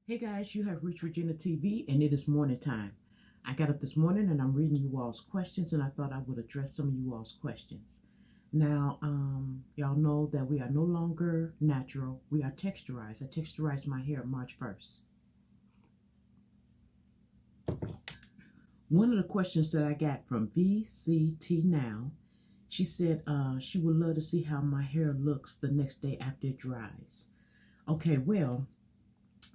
Hey guys, you have reached Regina TV and it is morning time. I got up this morning and I'm reading you all's questions and I thought I would address some of you all's questions. Now, y'all know that we are no longer natural. We are texturized. I texturized my hair March 1st. One of the questions that I got from VCT Now, she said she would love to see how my hair looks the next day after it dries. Okay, well,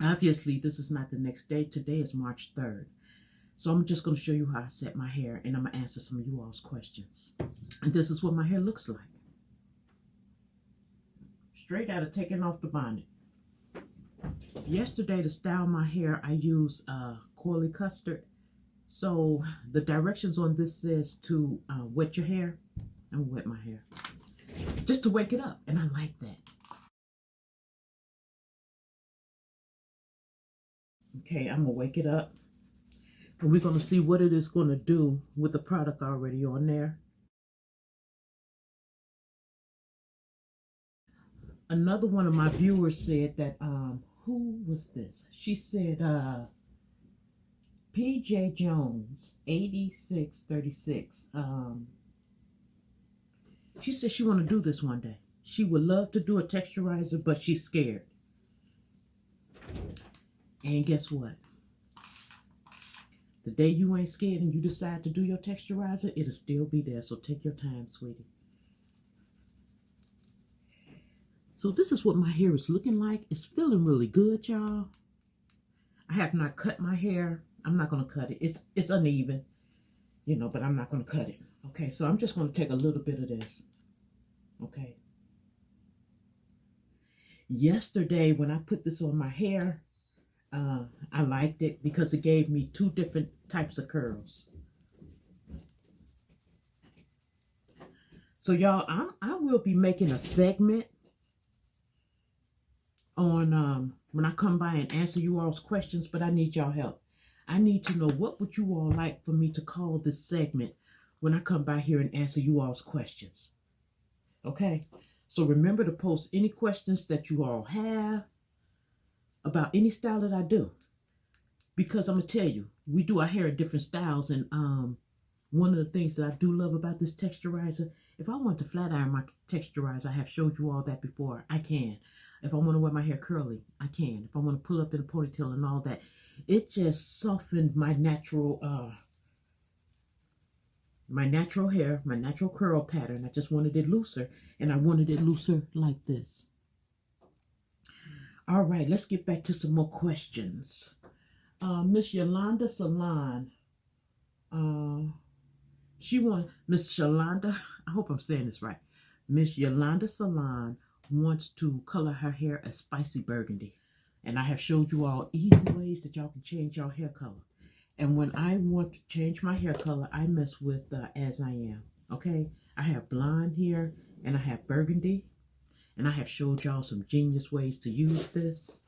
obviously this is not the next day. Today is March 3rd. So I'm just going to show you how I set my hair and I'm going to answer some of you all's questions. And this is what my hair looks like. Straight out of taking off the bonnet. Yesterday to style my hair, I used coily custard. So the directions on this says to wet your hair. I'm going to wet my hair. Just to wake it up. And I like that. Okay, I'm going to wake it up. And we're going to see what it is going to do with the product already on there. Another one of my viewers said that, who was this? She said, PJ Jones, 8636. She said she want to do this one day. She would love to do a texturizer, but she's scared. And guess what? The day you ain't scared and you decide to do your texturizer, it'll still be there. So take your time, sweetie. So this is what my hair is looking like. It's feeling really good, y'all. I have not cut my hair. I'm not going to cut it. It's uneven, you know, but I'm not going to cut it. Okay, so I'm just going to take a little bit of this. Okay. Yesterday, when I put this on my hair, I liked it because it gave me two different types of curls. So y'all, I will be making a segment on when I come by and answer you all's questions, but I need y'all help. I need to know what would you all like for me to call this segment when I come by here and answer you all's questions. Okay, so remember to post any questions that you all have about any style that I do, because I'm gonna tell you, we do our hair in different styles, and one of the things that I do love about this texturizer, if I want to flat iron my texturizer, I have showed you all that before, I can. If I want to wear my hair curly, I can. If I want to pull up in a ponytail and all that, it just softened my natural hair, my natural curl pattern. I just wanted it looser, and I wanted it looser like this. All right, let's get back to some more questions. Miss Yolanda Salon. Miss Yolanda, I hope I'm saying this right. Miss Yolanda Salon wants to color her hair a spicy burgundy. And I have showed you all easy ways that y'all can change your hair color. And when I want to change my hair color, I mess with As I Am. Okay? I have blonde here and I have burgundy. And I have showed y'all some genius ways to use this.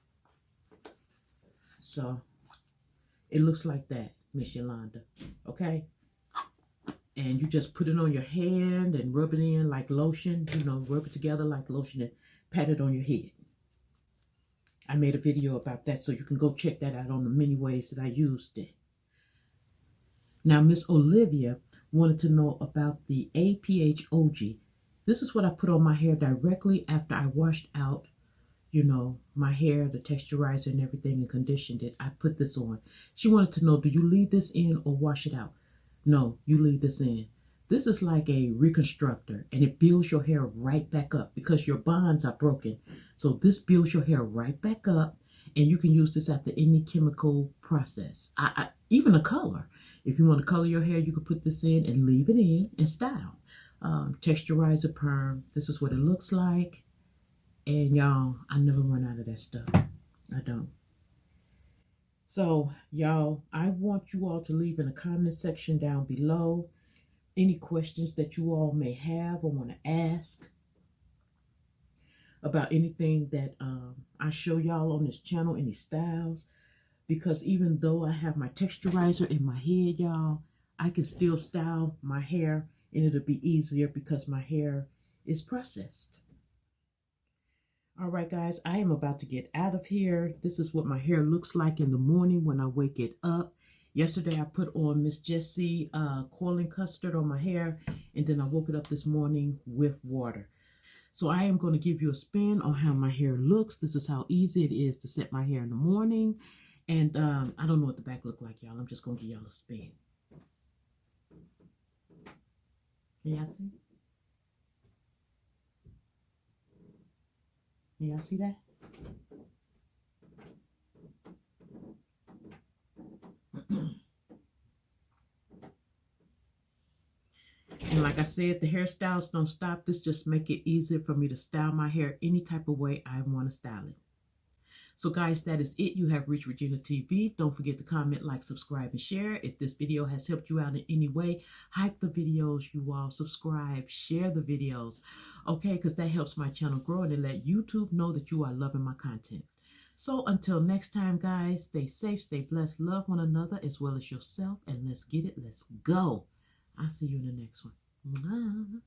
So it looks like that, Miss Yolanda. Okay? And you just put it on your hand and rub it in like lotion. You know, rub it together like lotion and pat it on your head. I made a video about that, so you can go check that out on the many ways that I used it. Now, Miss Olivia wanted to know about the APH OG. This is what I put on my hair directly after I washed out, you know, my hair, the texturizer and everything, and conditioned it. I put this on. She wanted to know, do you leave this in or wash it out? No, you leave this in. This is like a reconstructor, and it builds your hair right back up because your bonds are broken. So this builds your hair right back up, and you can use this after any chemical process. Even a color. If you want to color your hair, you can put this in and leave it in and style. Texturizer perm. This is what it looks like. And y'all, I never run out of that stuff. I don't. So, y'all, I want you all to leave in the comment section down below any questions that you all may have or want to ask about anything that I show y'all on this channel, any styles. Because even though I have my texturizer in my head, y'all, I can still style my hair and it'll be easier because my hair is processed. All right, guys, I am about to get out of here. This is what my hair looks like in the morning when I wake it up. Yesterday, I put on Miss Jessie coiling custard on my hair, and then I woke it up this morning with water. So I am going to give you a spin on how my hair looks. This is how easy it is to set my hair in the morning. And I don't know what the back look like, y'all. I'm just going to give y'all a spin. Can y'all see? Can y'all see that? And like I said, the hairstyles don't stop. This just make it easier for me to style my hair any type of way I want to style it. So guys, that is it. You have reached Regina TV. Don't forget to comment, like, subscribe, and share. If this video has helped you out in any way, hype the videos, you all. Subscribe, share the videos. Okay, because that helps my channel grow and it let YouTube know that you are loving my content. So until next time, guys, stay safe, stay blessed, love one another as well as yourself, and let's get it. Let's go. I'll see you in the next one. Bye.